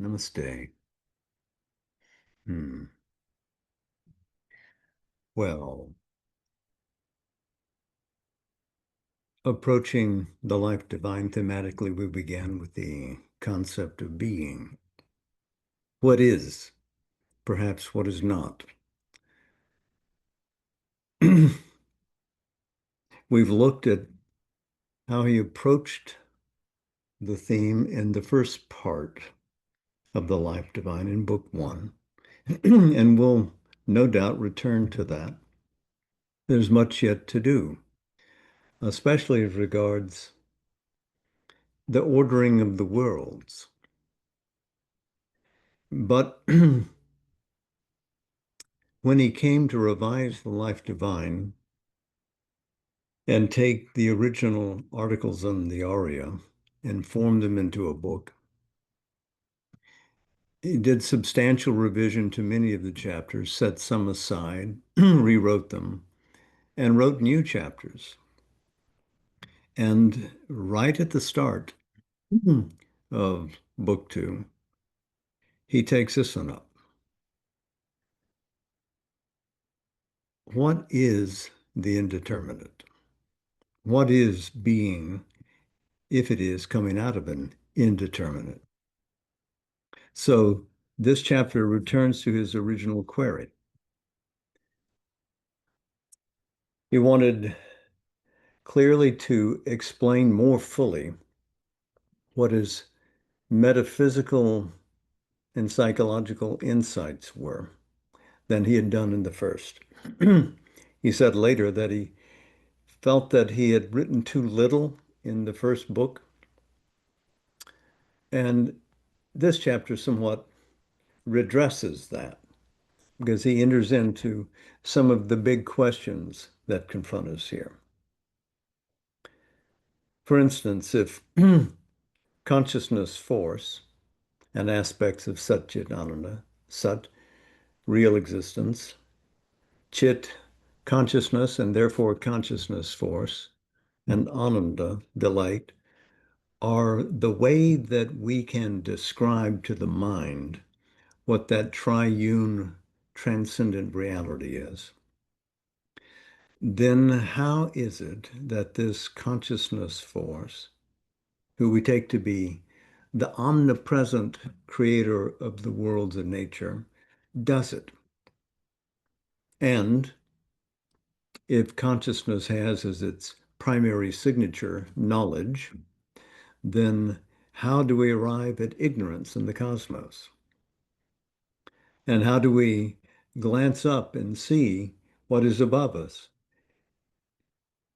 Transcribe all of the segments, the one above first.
Namaste. Hmm. Well, approaching the life divine thematically, we began with the concept of being. What is, perhaps what is not. We've looked at how he approached the theme in the first part of the life divine in book one, and we'll no doubt return to that. There's much yet to do, especially as regards the ordering of the worlds. But when he came to revise the Life Divine and take the original articles on the Arya and form them into a book, he did substantial revision to many of the chapters, set some aside, rewrote them, and wrote new chapters. And right at the start of book two, he takes this one up. What is the indeterminate? What is being if it is coming out of an indeterminate? So this chapter returns to his original query. He wanted clearly to explain more fully what his metaphysical and psychological insights were than he had done in the first. He said later that he felt that he had written too little in the first book, and this chapter somewhat redresses that because he enters into some of the big questions that confront us here. For instance, if consciousness force and aspects of Sat Chit Ananda, Sat, real existence, Chit, consciousness, and therefore consciousness force, and Ananda, delight, are the way that we can describe to the mind what that triune transcendent reality is. Then how is it that this consciousness force, who we take to be the omnipresent creator of the worlds of nature, does it? And if consciousness has as its primary signature knowledge, then how do we arrive at ignorance in the cosmos? And how do we glance up and see what is above us?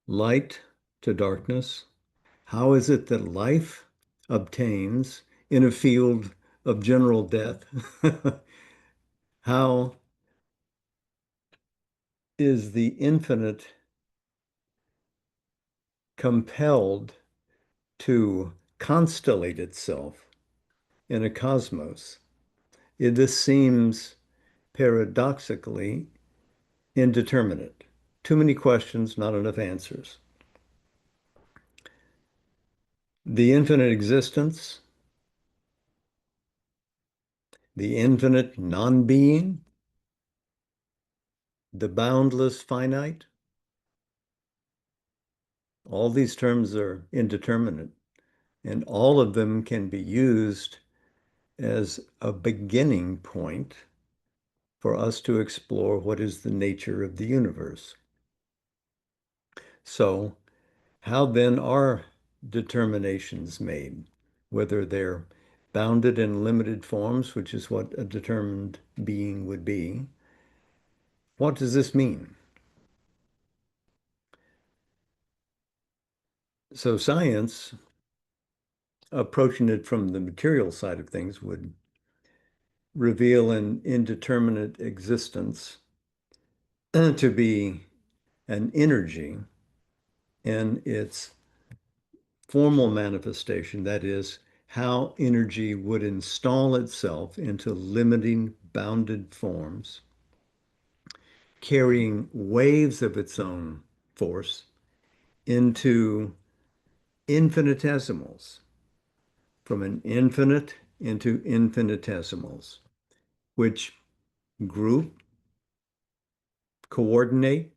Light to darkness. How is it that life obtains in a field of general death? How is the infinite compelled to constellate itself in a cosmos? This seems paradoxically indeterminate. Too many questions, not enough answers. The infinite existence, the infinite non-being, the boundless finite, all these terms are indeterminate, and all of them can be used as a beginning point for us to explore what is the nature of the universe. So, how then are determinations made? Whether they're bounded and limited forms, which is what a determined being would be. What does this mean? So science, approaching it from the material side of things, would reveal an indeterminate existence to be an energy in its formal manifestation, that is, how energy would install itself into limiting bounded forms, carrying waves of its own force into infinitesimals, from an infinite into infinitesimals, which group, coordinate,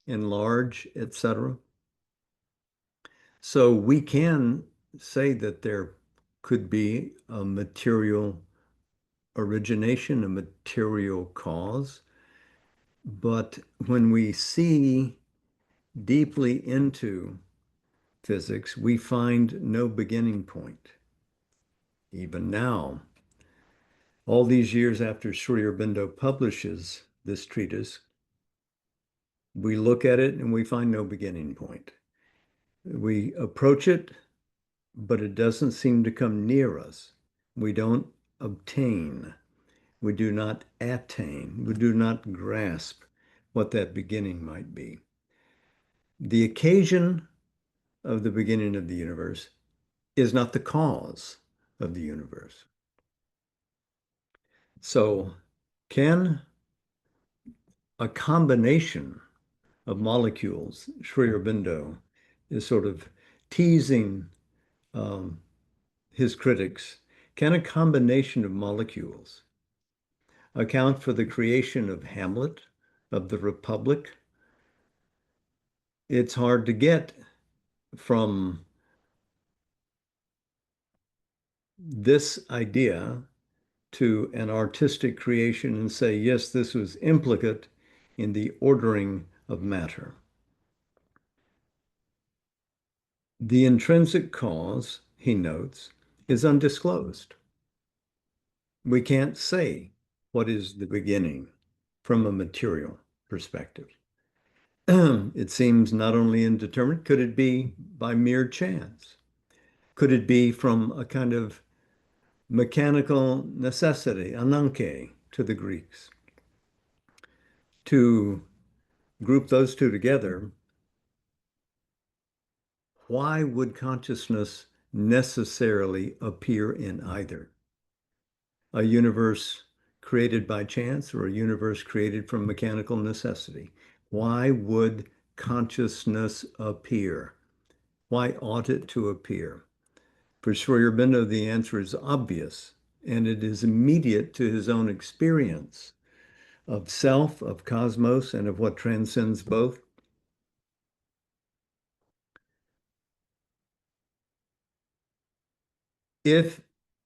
enlarge, etc. So we can say that there could be a material origination, a material cause. But when we see deeply into physics, we find no beginning point. Even now, all these years after Sri Aurobindo publishes this treatise, we look at it and we find no beginning point. We approach it, but it doesn't seem to come near us. We don't obtain, we do not attain, we do not grasp what that beginning might be. The occasion of the beginning of the universe is not the cause of the universe. So, can a combination of molecules, Sri Aurobindo is sort of teasing um, his critics, can a combination of molecules account for the creation of Hamlet, of the Republic? It's hard to get from this idea to an artistic creation and say, yes, this was implicate in the ordering of matter. The intrinsic cause, he notes, is undisclosed. We can't say what is the beginning from a material perspective. It seems not only indeterminate, could it be by mere chance? Could it be from a kind of mechanical necessity, ananke to the Greeks? To group those two together, why would consciousness necessarily appear in either? A universe created by chance or a universe created from mechanical necessity? Why would consciousness appear? Why ought it to appear? For Sri Aurobindo, the answer is obvious, and it is immediate to his own experience of self, of cosmos, and of what transcends both. If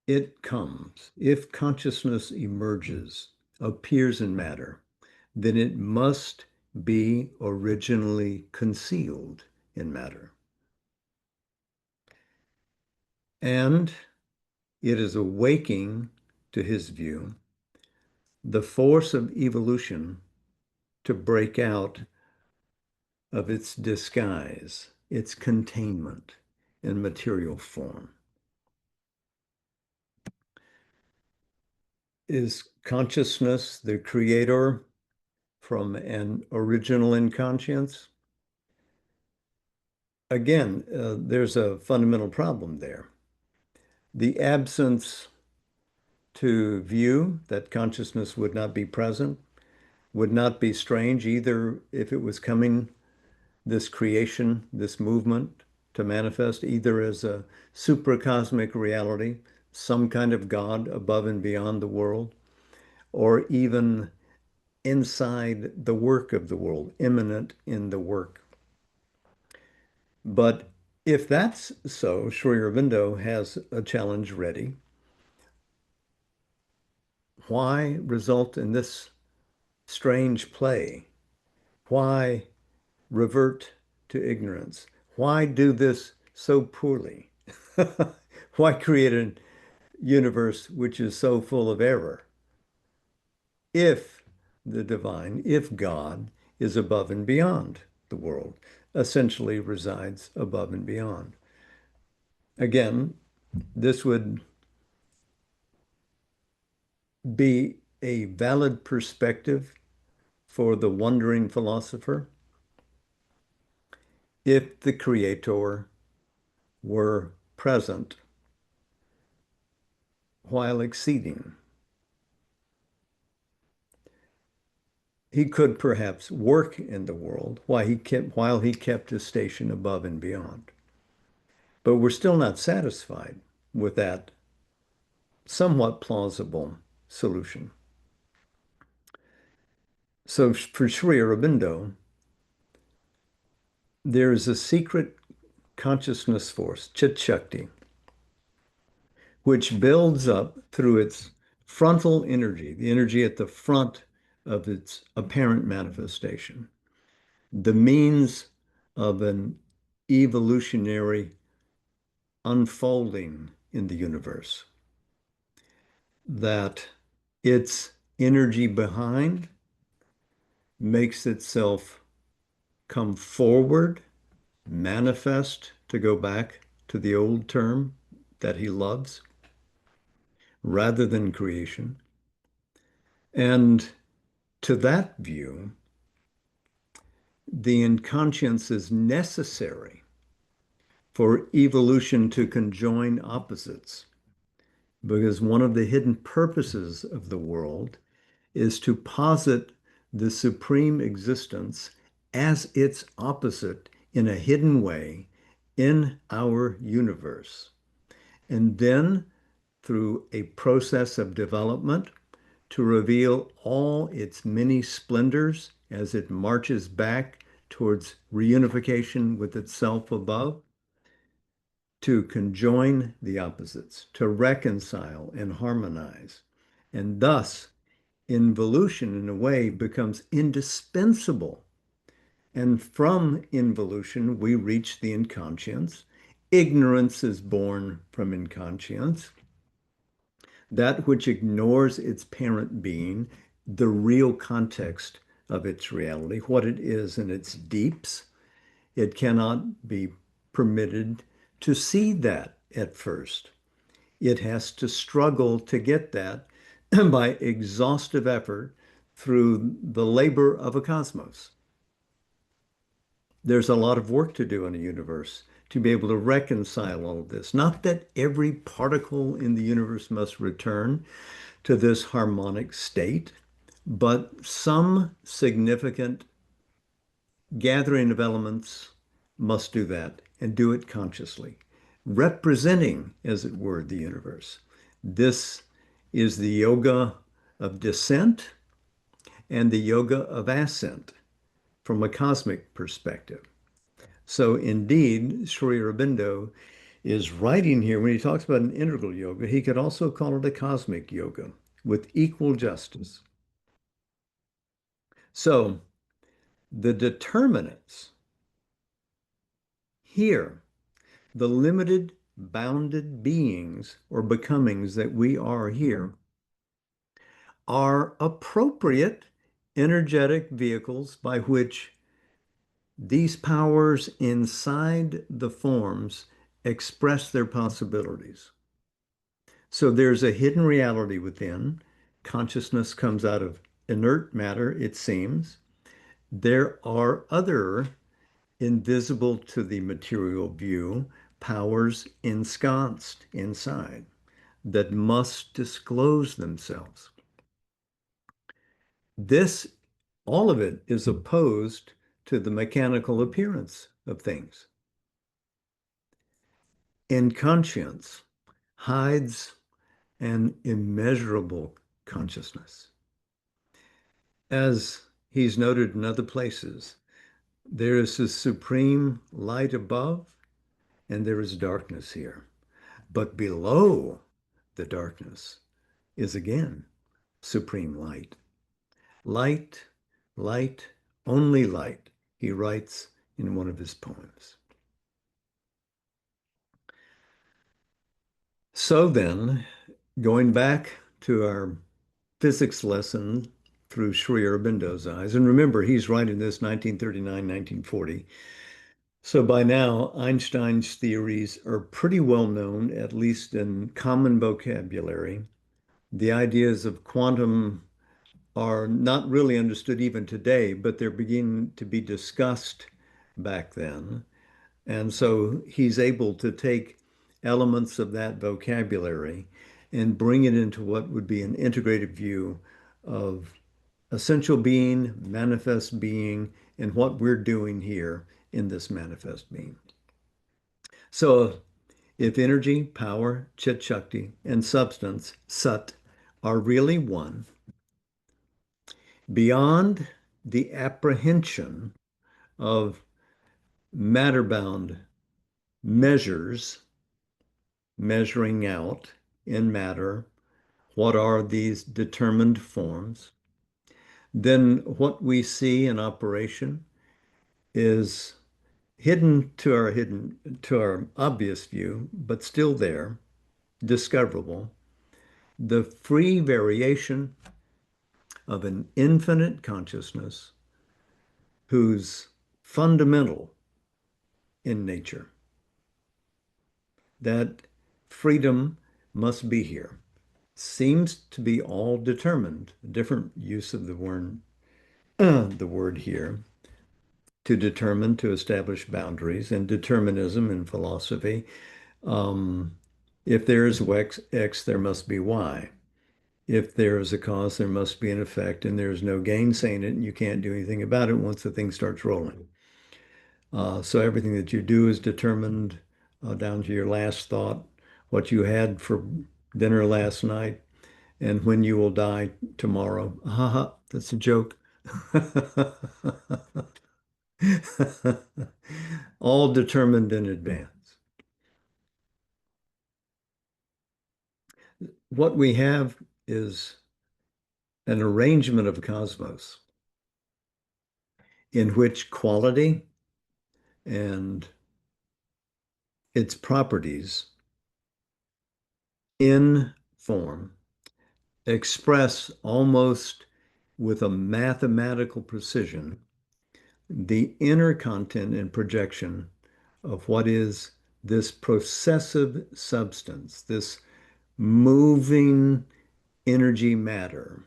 it comes, if consciousness emerges, appears in matter, then it must be originally concealed in matter. And it is awaking, to his view, the force of evolution to break out of its disguise, its containment in material form. Is consciousness the creator from an original inconscience? Again, there's a fundamental problem there. The absence to view that consciousness would not be present would not be strange either if it was coming, this creation, this movement to manifest either as a supracosmic reality, some kind of God above and beyond the world, or even inside the work of the world, immanent in the work. But if that's so, Sri Aurobindo has a challenge ready. Why result in this strange play? Why revert to ignorance? Why do this so poorly? Why create a universe which is so full of error? If the divine, if God is above and beyond the world, essentially resides above and beyond. Again, this would be a valid perspective for the wondering philosopher if the creator were present while exceeding. He could perhaps work in the world while he kept his station above and beyond. But we're still not satisfied with that somewhat plausible solution. So for Sri Aurobindo, there is a secret consciousness force, Chit Shakti, which builds up through its frontal energy, the energy at the front of its apparent manifestation, the means of an evolutionary unfolding in the universe, that its energy behind makes itself come forward, manifest, to go back to the old term that he loves, rather than creation. And to that view, the inconscience is necessary for evolution to conjoin opposites, because one of the hidden purposes of the world is to posit the supreme existence as its opposite in a hidden way in our universe. And then, through a process of development, to reveal all its many splendors as it marches back towards reunification with itself above, to conjoin the opposites, to reconcile and harmonize. And thus, involution, in a way, becomes indispensable. And from involution, we reach the inconscience. Ignorance is born from inconscience, that which ignores its parent being, the real context of its reality, what it is in its deeps. It cannot be permitted to see that at first. It has to struggle to get that by exhaustive effort through the labor of a cosmos. There's a lot of work to do in a universe to be able to reconcile all of this. Not that every particle in the universe must return to this harmonic state, but some significant gathering of elements must do that and do it consciously, representing, as it were, the universe. This is the yoga of descent and the yoga of ascent from a cosmic perspective. So indeed, Sri Aurobindo is writing here when he talks about an integral yoga, he could also call it a cosmic yoga with equal justice. So the determinants here, the limited, bounded beings or becomings that we are here, are appropriate energetic vehicles by which these powers inside the forms express their possibilities. So there's a hidden reality within. Consciousness comes out of inert matter, it seems. There are other invisible to the material view powers ensconced inside that must disclose themselves. This, all of it, is opposed to the mechanical appearance of things. Inconscience hides an immeasurable consciousness. As he's noted in other places, there is a supreme light above, and there is darkness here. But below the darkness is again supreme light. Light, light, only light, he writes in one of his poems. So then, going back to our physics lesson through Sri Aurobindo's eyes, and remember, he's writing this 1939, 1940. So by now, Einstein's theories are pretty well known, at least in common vocabulary. The ideas of quantum are not really understood even today, but they're beginning to be discussed back then. And so he's able to take elements of that vocabulary and bring it into what would be an integrated view of essential being, manifest being, and what we're doing here in this manifest being. So If energy, power, chit shakti, and substance, sat, are really one, beyond the apprehension of matter-bound measures, measuring out in matter, what are these determined forms, then what we see in operation is hidden to our obvious view, but still there, discoverable, the free variation of an infinite consciousness who's fundamental in nature. That freedom must be here. Seems to be all determined. Different use of the word here, to determine, to establish boundaries, and determinism in philosophy. Um, if there is X, there must be Y. If there is a cause, there must be an effect, and there's no gainsaying it, and you can't do anything about it once the thing starts rolling. So everything that you do is determined down to your last thought, what you had for dinner last night, and when you will die tomorrow. Haha, that's a joke. All determined in advance. What we have is an arrangement of the cosmos in which quality and its properties in form express almost with a mathematical precision the inner content and projection of what is this processive substance, this moving energy matter.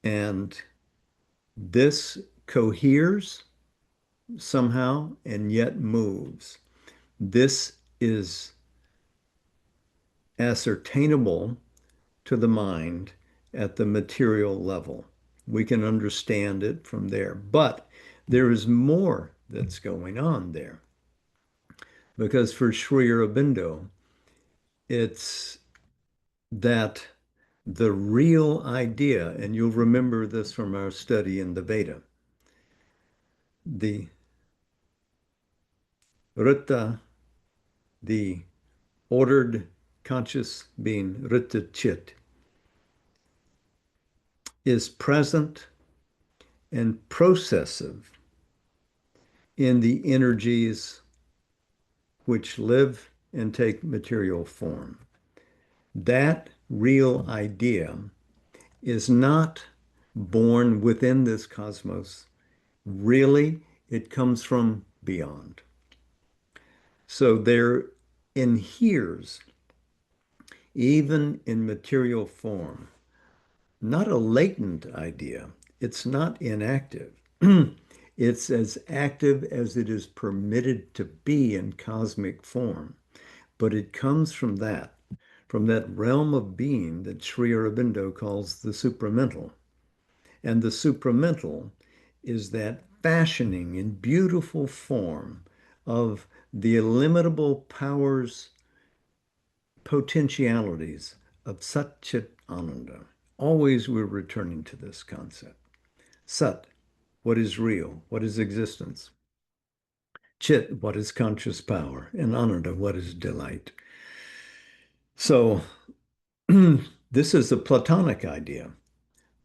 And this coheres somehow and yet moves. This is ascertainable to the mind at the material level. We can understand it from there. But there is more that's going on there. Because for Sri Aurobindo, it's that the real idea, and you'll remember this from our study in the Veda, the Rita, the ordered conscious being, Rita Chit, is present and processive in the energies which live and take material form. That real idea is not born within this cosmos. Really, it comes from beyond. So there inheres, even in material form, not a latent idea. It's not inactive. It's as active as it is permitted to be in cosmic form. But it comes from that realm of being that Sri Aurobindo calls the supramental. And the supramental is that fashioning in beautiful form of the illimitable powers, potentialities of Sat Chit Ananda. Always we're returning to this concept. Sat, what is real? What is existence? Chit, what is conscious power? And Ananda, what is delight? So this is a Platonic idea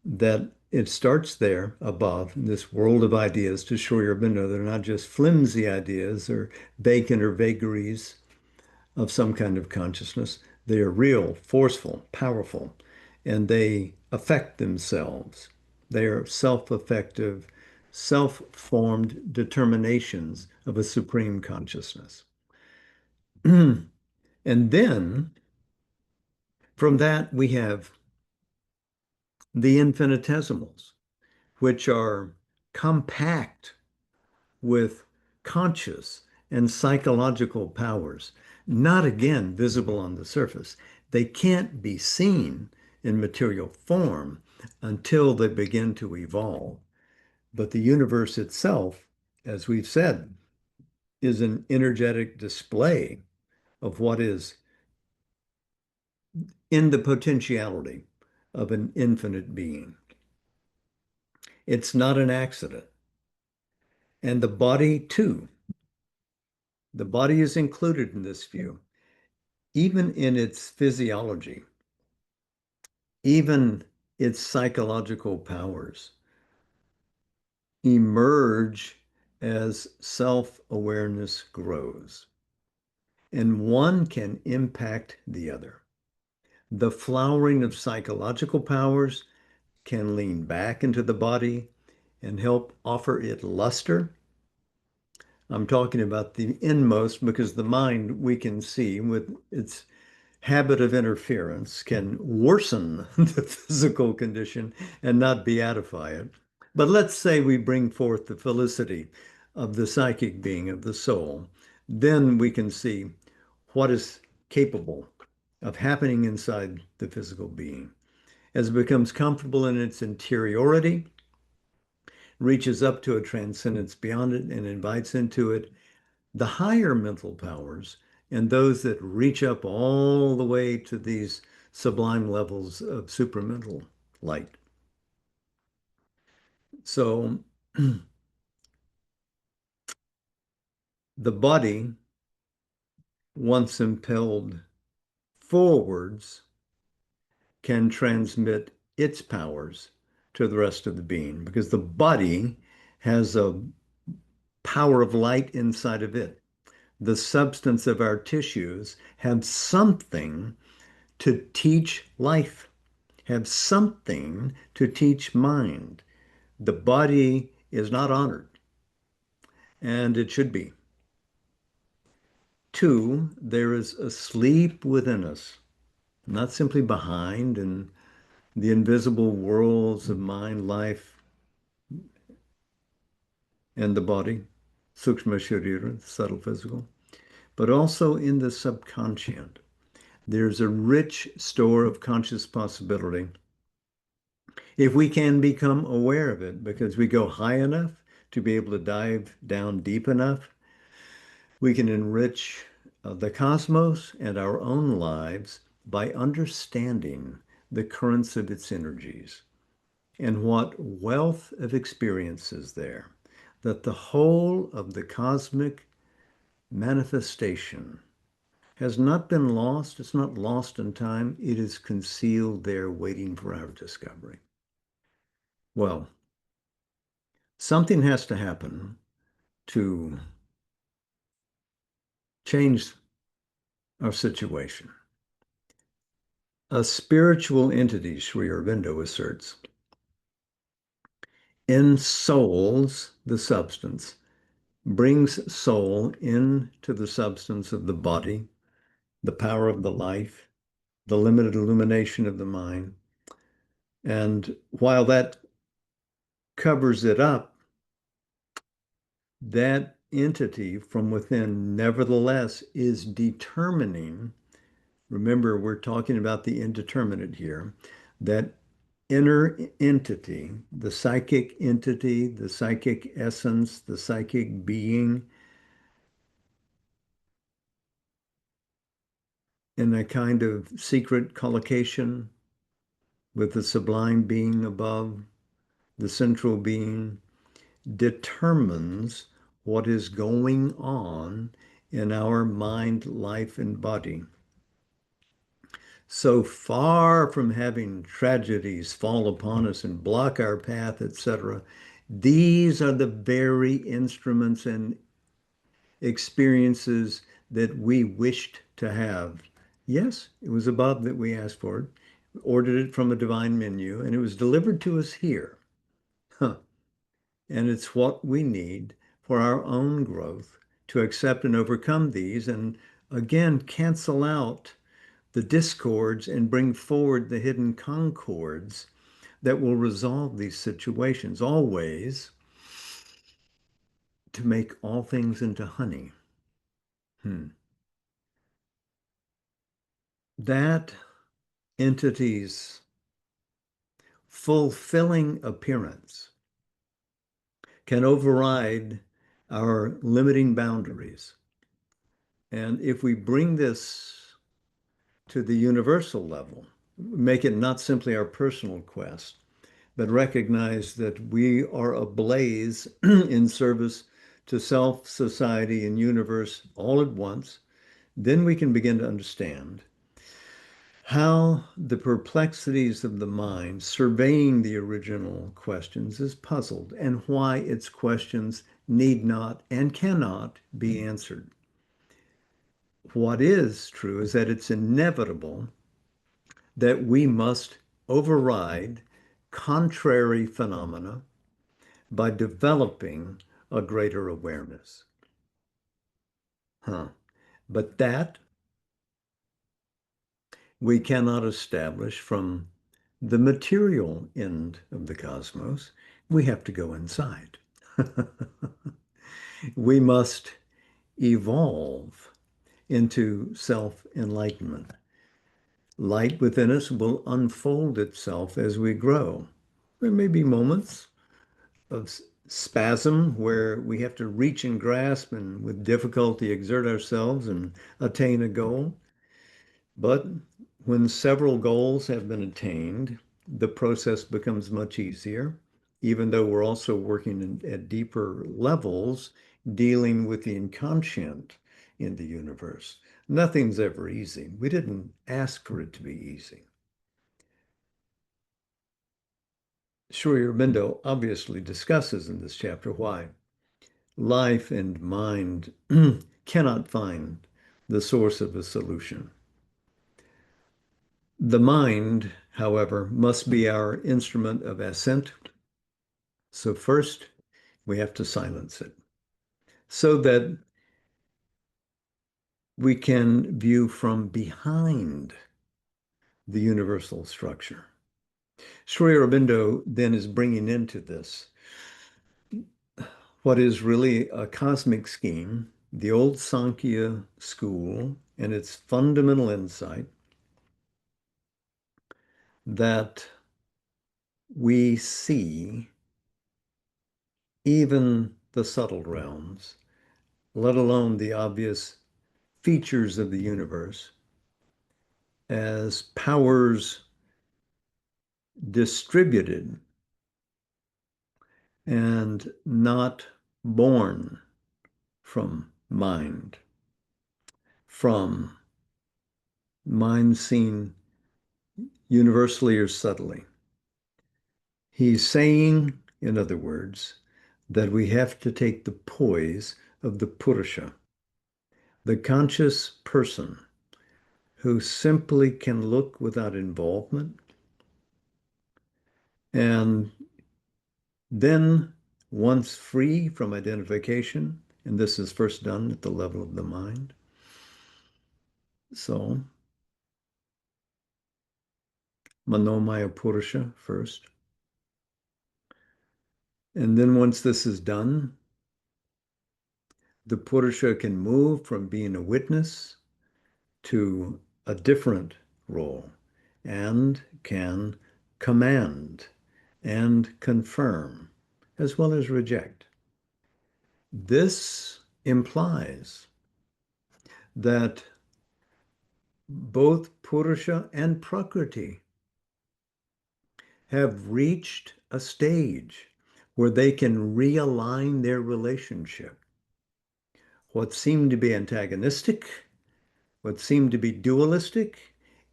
that it starts there above in this world of ideas to Sri Aurobindo. They're not just flimsy ideas or vacant or vagaries of some kind of consciousness. They are real, forceful, powerful, and they affect themselves. They are self-effective, self-formed determinations of a supreme consciousness. And then from that, we have the infinitesimals, which are compact with conscious and psychological powers, not again visible on the surface. They can't be seen in material form until they begin to evolve. But the universe itself, as we've said, is an energetic display of what is in the potentiality of an infinite being. It's not an accident. And the body, too, the body is included in this view, even in its physiology, even its psychological powers emerge as self-awareness grows. And one can impact the other. The flowering of psychological powers can lean back into the body and help offer it luster. I'm talking about the inmost because the mind we can see with its habit of interference can worsen the physical condition and not beatify it. But let's say we bring forth the felicity of the psychic being, of the soul, then we can see what is capable of happening inside the physical being. As it becomes comfortable in its interiority, reaches up to a transcendence beyond it and invites into it the higher mental powers and those that reach up all the way to these sublime levels of supramental light. So the body, once impelled forwards, can transmit its powers to the rest of the being because the body has a power of light inside of it. The substance of our tissues have something to teach life, have something to teach mind. The body is not honored, and it should be. Two, there is a sleep within us, not simply behind in the invisible worlds of mind, life, and the body, sukshma sharira, subtle physical, but also in the subconscient. There's a rich store of conscious possibility if we can become aware of it, because we go high enough to be able to dive down deep enough, we can enrich the cosmos and our own lives by understanding the currents of its energies and what wealth of experience is there, that the whole of the cosmic manifestation has not been lost. It's not lost in time. It is concealed there waiting for our discovery. Well, something has to happen to change our situation. A spiritual entity, Sri Aurobindo asserts, ensouls the substance, brings soul into the substance of the body, the power of the life, the limited illumination of the mind. And while that covers it up, that entity from within nevertheless is determining. Remember, we're talking about the indeterminate here. That inner entity, the psychic entity, the psychic essence, the psychic being, in a kind of secret collocation with the sublime being above, the central being, determines what is going on in our mind, life, and body. So far from having tragedies fall upon us and block our path, etc., these are the very instruments and experiences that we wished to have. Yes, it was above that we asked for it, ordered it from a divine menu, and it was delivered to us here. Huh. And it's what we need for our own growth to accept and overcome these and again cancel out the discords and bring forward the hidden concords that will resolve these situations, always to make all things into honey. Hmm. That entity's fulfilling appearance can override our limiting boundaries And if we bring this to the universal level, make it not simply our personal quest, but recognize that we are ablaze in service to self, society, and universe all at once, then we can begin to understand how the perplexities of the mind surveying the original questions is puzzled and why its questions need not and cannot be answered. What is true is that it's inevitable that we must override contrary phenomena by developing a greater awareness. Huh. But that we cannot establish from the material end of the cosmos. We have to go inside. We must evolve into self-enlightenment. Light within us will unfold itself as we grow. There may be moments of spasm where we have to reach and grasp and with difficulty exert ourselves and attain a goal. But when several goals have been attained, the process becomes much easier, even though we're also working at deeper levels, dealing with the inconscient in the universe. Nothing's ever easy. We didn't ask for it to be easy. Sri Aurobindo obviously discusses in this chapter why life and mind cannot find the source of a solution. The mind, however, must be our instrument of ascent. So first, we have to silence it so that we can view from behind the universal structure. Sri Aurobindo then is bringing into this what is really a cosmic scheme, the old Sankhya school, and its fundamental insight that we see even the subtle realms, let alone the obvious features of the universe, as powers distributed and not born from mind seen universally or subtly. He's saying, in other words, that we have to take the poise of the Purusha, the conscious person who simply can look without involvement. And then, once free from identification, and this is first done at the level of the mind. So, Manomaya Purusha first. And then once this is done, the Purusha can move from being a witness to a different role and can command and confirm as well as reject. This implies that both Purusha and Prakriti have reached a stage where they can realign their relationship. What seemed to be antagonistic, what seemed to be dualistic,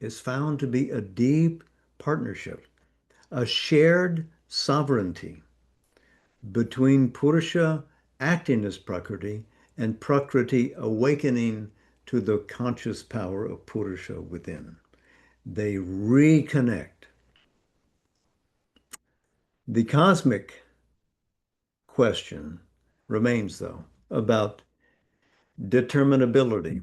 is found to be a deep partnership, a shared sovereignty between Purusha acting as Prakriti and Prakriti awakening to the conscious power of Purusha within. They reconnect. The cosmic question remains, though, about determinability.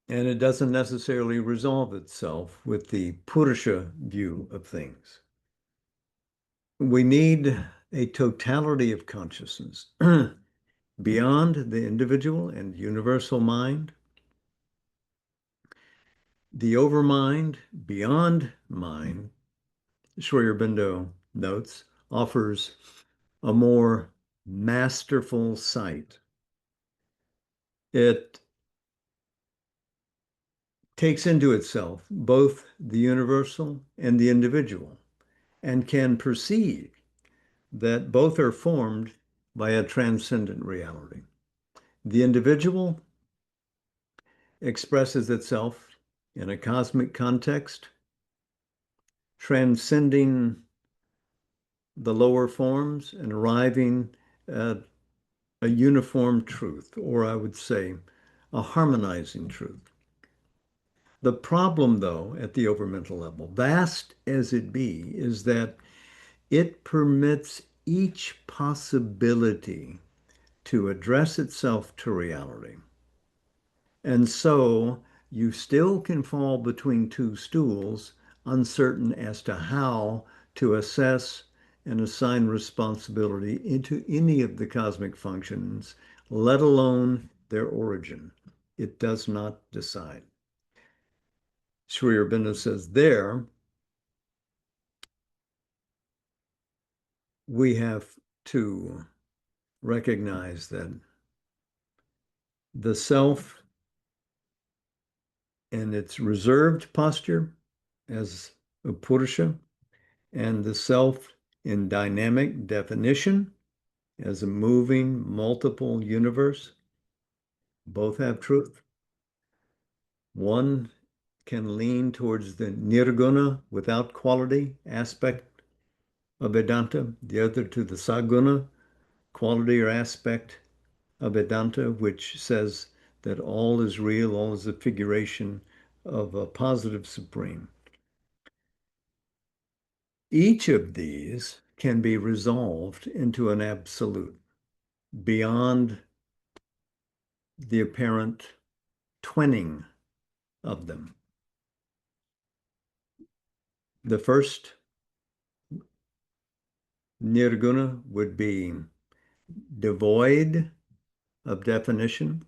And it doesn't necessarily resolve itself with the Purusha view of things. We need a totality of consciousness beyond the individual and universal mind, the overmind, beyond mind. Sri Aurobindo notes, offers a more masterful sight. It takes into itself both the universal and the individual and can perceive that both are formed by a transcendent reality. The individual expresses itself in a cosmic context, transcending the lower forms and arriving at a uniform truth, or I would say a harmonizing truth. The problem, though, at the overmental level, vast as it be, is that it permits each possibility to address itself to reality. And so you still can fall between two stools, uncertain as to how to assess and assign responsibility into any of the cosmic functions, let alone their origin. It does not decide. Sri Aurobindo says there, we have to recognize that the self in its reserved posture as a Purusha and the self in dynamic definition as a moving multiple universe both have truth. One can lean towards the nirguna without quality aspect of Vedanta, the other to the saguna quality or aspect of Vedanta, which says that all is real, all is a figuration of a positive supreme. Each of these can be resolved into an absolute beyond the apparent twinning of them. The first nirguna would be devoid of definition.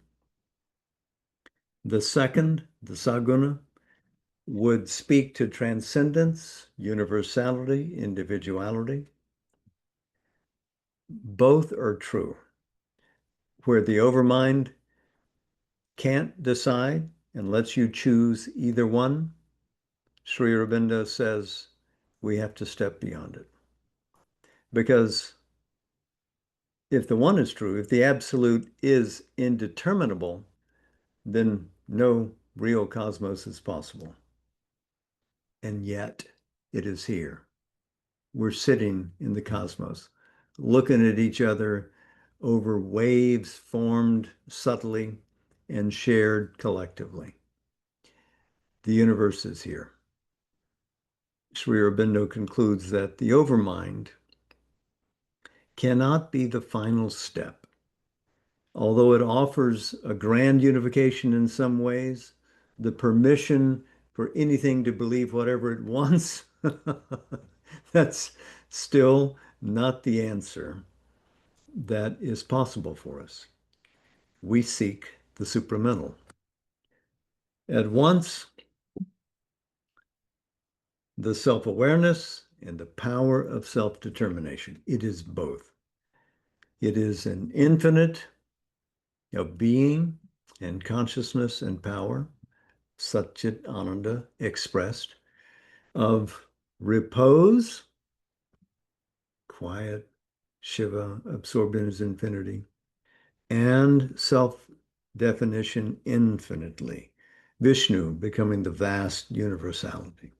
The second, the saguna, would speak to transcendence, universality, individuality. Both are true. Where the overmind can't decide and lets you choose either one, Sri Aurobindo says we have to step beyond it. Because if the one is true, if the absolute is indeterminable, then no real cosmos is possible. And yet it is here. We're sitting in the cosmos, looking at each other over waves formed subtly and shared collectively. The universe is here. Sri Aurobindo concludes that the overmind cannot be the final step. Although it offers a grand unification in some ways, the permission for anything to believe whatever it wants, that's still not the answer that is possible for us. We seek the supramental. At once, the self-awareness and the power of self-determination. It is both. It is an infinite of being and consciousness and power, Satchit Ananda expressed, of repose, quiet, Shiva absorbed in his infinity, and self-definition infinitely, Vishnu becoming the vast universality,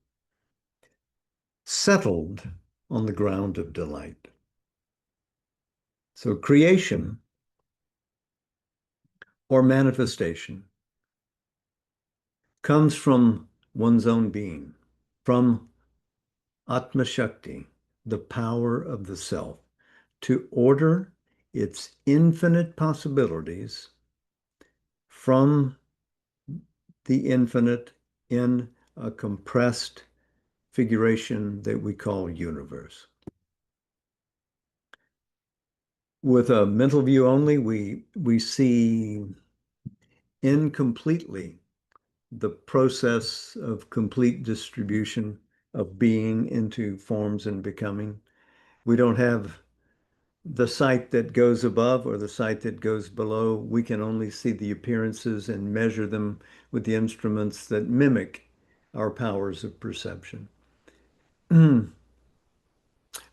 settled on the ground of delight. So creation or manifestation comes from one's own being, from Atma Shakti, the power of the self, to order its infinite possibilities from the infinite in a compressed figuration that we call universe. With a mental view only, we see incompletely the process of complete distribution of being into forms and becoming. We don't have the sight that goes above or the sight that goes below, we can only see the appearances and measure them with the instruments that mimic our powers of perception.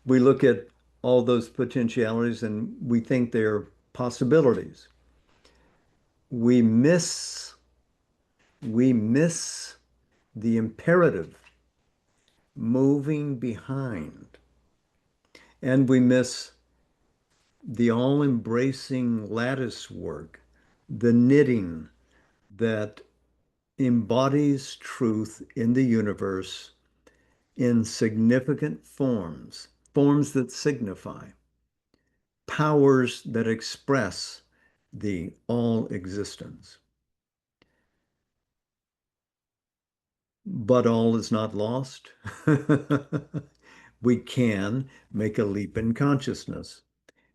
We look at all those potentialities and we think they're possibilities. We miss, we miss the imperative moving behind, and we miss the all-embracing lattice work, the knitting that embodies truth in the universe in significant forms, forms that signify, powers that express the all existence. But all is not lost. We can make a leap in consciousness,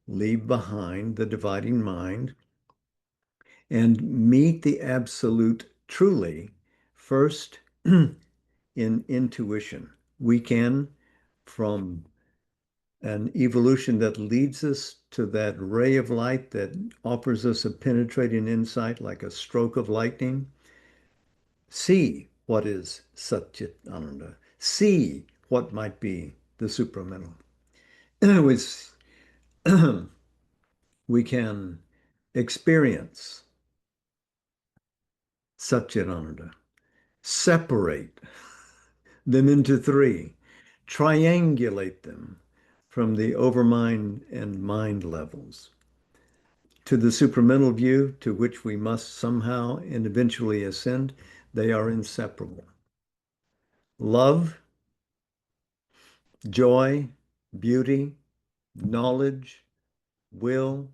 leave behind the dividing mind, and meet the absolute truly first in intuition. We can, from an evolution that leads us to that ray of light that offers us a penetrating insight like a stroke of lightning, see what is Satchit Ananda, see what might be the supramental. In other words, we can experience Satchit Ananda, separate them into three, triangulate them from the overmind and mind levels to the supramental view to which we must somehow and eventually ascend. They are inseparable. Love, joy, beauty, knowledge, will,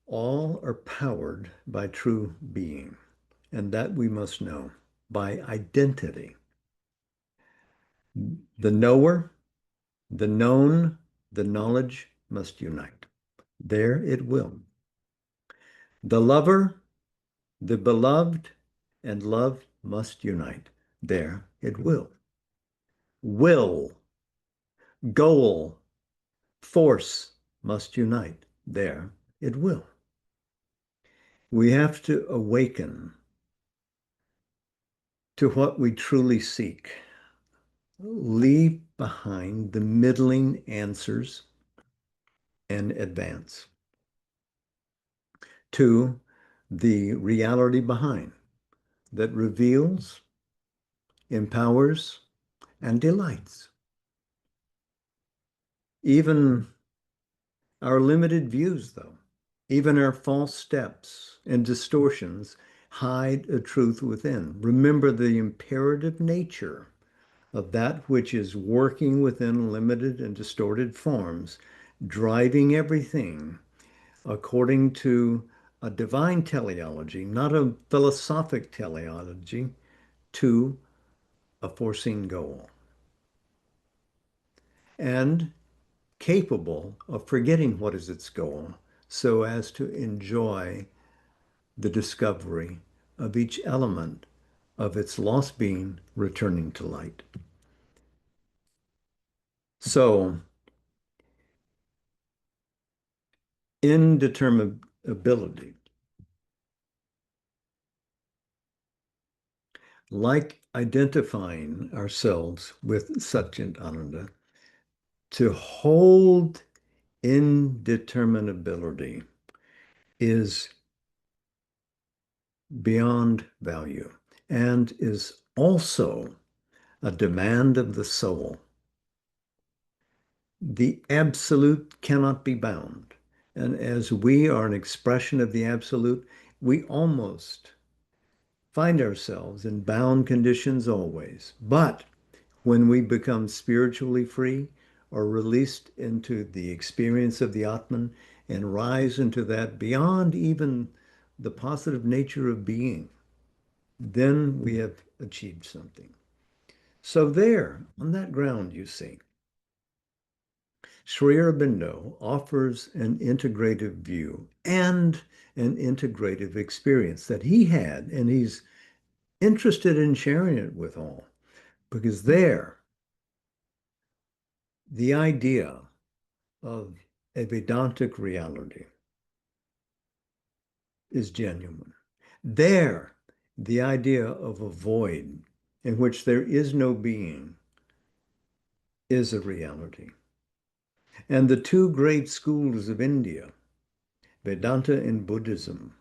all are powered by true being. And that we must know by identity. The knower, the known, the knowledge must unite. There it will. The lover, the beloved, and love must unite. There it will. Will, goal, force must unite. There it will. We have to awaken to what we truly seek. Leave behind the middling answers and advance to the reality behind that reveals, empowers, and delights. Even our limited views, though, even our false steps and distortions hide a truth within. Remember the imperative nature of that which is working within limited and distorted forms, driving everything according to a divine teleology, not a philosophic teleology, to a foreseen goal. And capable of forgetting what is its goal so as to enjoy the discovery of each element of its lost being returning to light. So, indeterminability, like identifying ourselves with Satchit Ananda, to hold indeterminability is beyond value and is also a demand of the soul. The absolute cannot be bound. And as we are an expression of the absolute, we almost find ourselves in bound conditions always. But when we become spiritually free or released into the experience of the Atman and rise into that beyond even the positive nature of being, then we have achieved something. So there, on that ground, you see, Sri Aurobindo offers an integrative view and an integrative experience that he had, and he's interested in sharing it with all, because there, the idea of a Vedantic reality is genuine. There, the idea of a void in which there is no being is a reality. And the two great schools of India, Vedanta and Buddhism,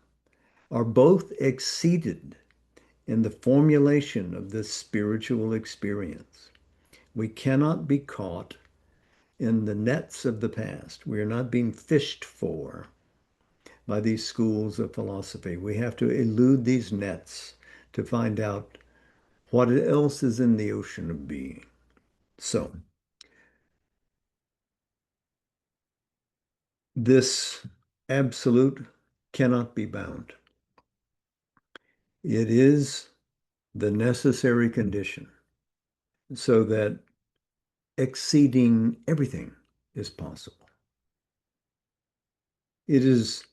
are both exceeded in the formulation of this spiritual experience. We cannot be caught in the nets of the past. We are not being fished for by these schools of philosophy. We have to elude these nets to find out what else is in the ocean of being. So, this absolute cannot be bound. It is the necessary condition so that exceeding everything is possible. It is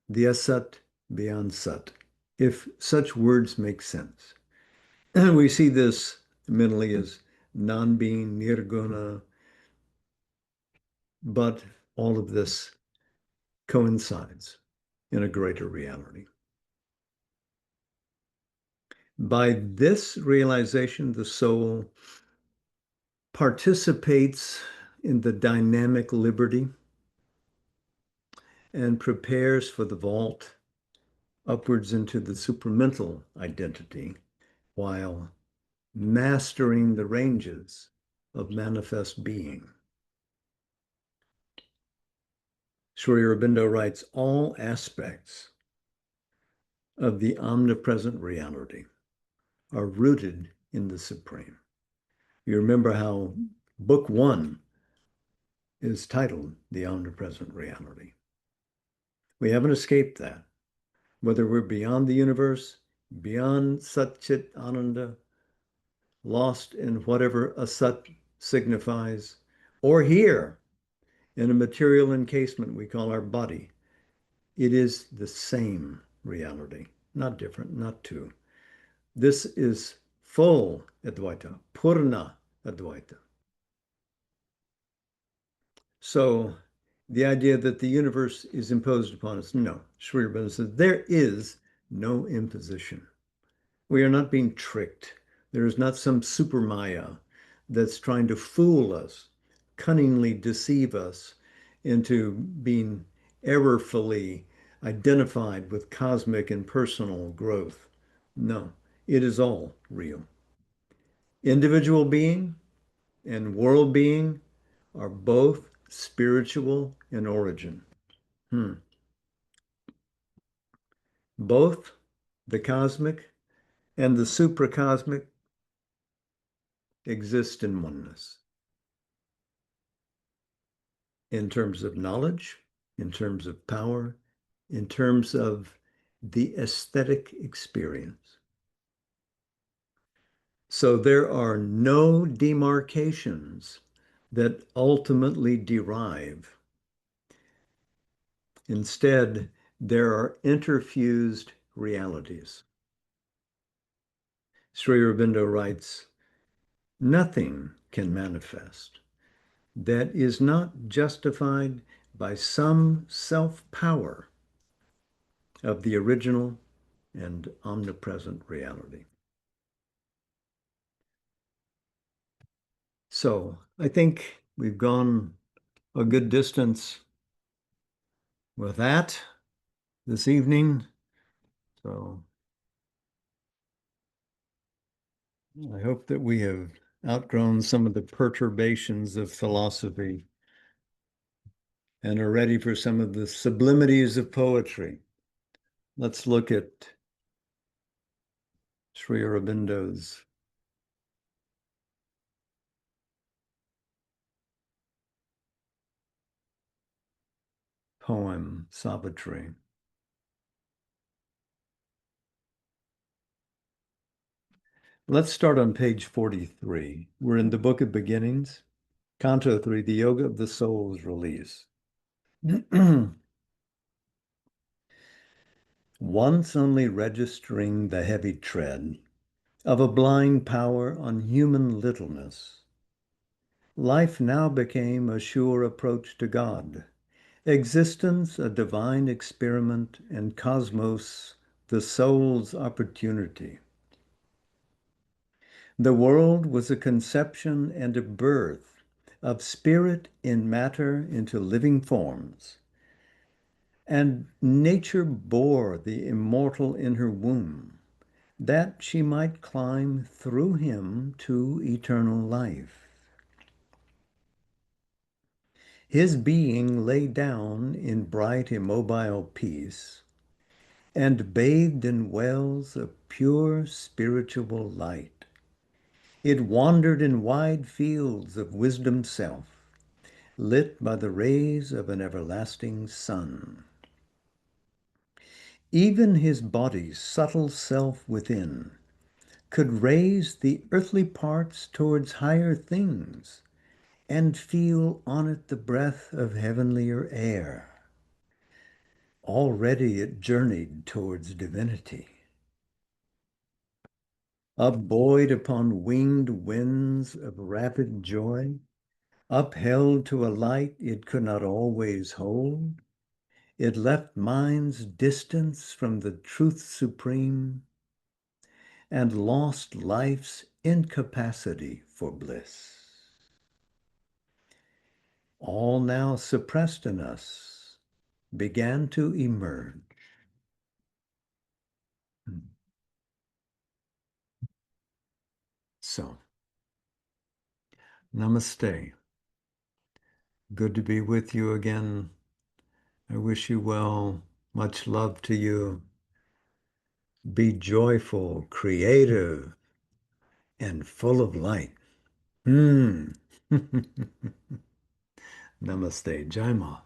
the asat beyond sat, if such words make sense. And we see this mentally as non-being, nirguna, but all of this coincides in a greater reality. By this realization, the soul participates in the dynamic liberty and prepares for the vault upwards into the supramental identity while mastering the ranges of manifest being. Sri Aurobindo writes, all aspects of the omnipresent reality are rooted in the Supreme. You remember how book one is titled The Omnipresent Reality. We haven't escaped that. Whether we're beyond the universe, beyond Sat Chit Ananda, lost in whatever asat signifies, or here in a material encasement we call our body, it is the same reality, not different, not two. This is full Advaita, Purna Advaita. So the idea that the universe is imposed upon us, no. Sri Aurobindo says there is no imposition. We are not being tricked. There is not some super Maya that's trying to fool us, cunningly deceive us into being errorfully identified with cosmic and personal growth. No, it is all real. Individual being and world being are both spiritual in origin. Both the cosmic and the supracosmic exist in oneness in terms of knowledge, in terms of power, in terms of the aesthetic experience. So there are no demarcations that ultimately derive. Instead, there are interfused realities. Sri Aurobindo writes, nothing can manifest that is not justified by some self-power of the original and omnipresent reality. So I think we've gone a good distance with that this evening. So I hope that we have outgrown some of the perturbations of philosophy and are ready for some of the sublimities of poetry. Let's look at Sri Aurobindo's poem, Savitri. Let's start on page 43. We're in the Book of Beginnings, Canto 3, the Yoga of the Soul's release. Once only registering the heavy tread of a blind power on human littleness, Life now became a sure approach to God, existence a divine experiment, and cosmos the soul's opportunity. The world was a conception and a birth of spirit in matter into living forms, and nature bore the immortal in her womb, that she might climb through him to eternal life. His being lay down in bright immobile peace, and bathed in wells of pure spiritual light. It wandered in wide fields of wisdom's self, lit by the rays of an everlasting sun. Even his body's subtle self within could raise the earthly parts towards higher things and feel on it the breath of heavenlier air. Already it journeyed towards divinity. Upbuoyed upon winged winds of rapid joy, upheld to a light it could not always hold, it left mind's distance from the truth supreme and lost life's incapacity for bliss. All now suppressed in us began to emerge. So, namaste. Good to be with you again. I wish you well. Much love to you. Be joyful, creative, and full of light. Hmm. Namaste. Jai Ma.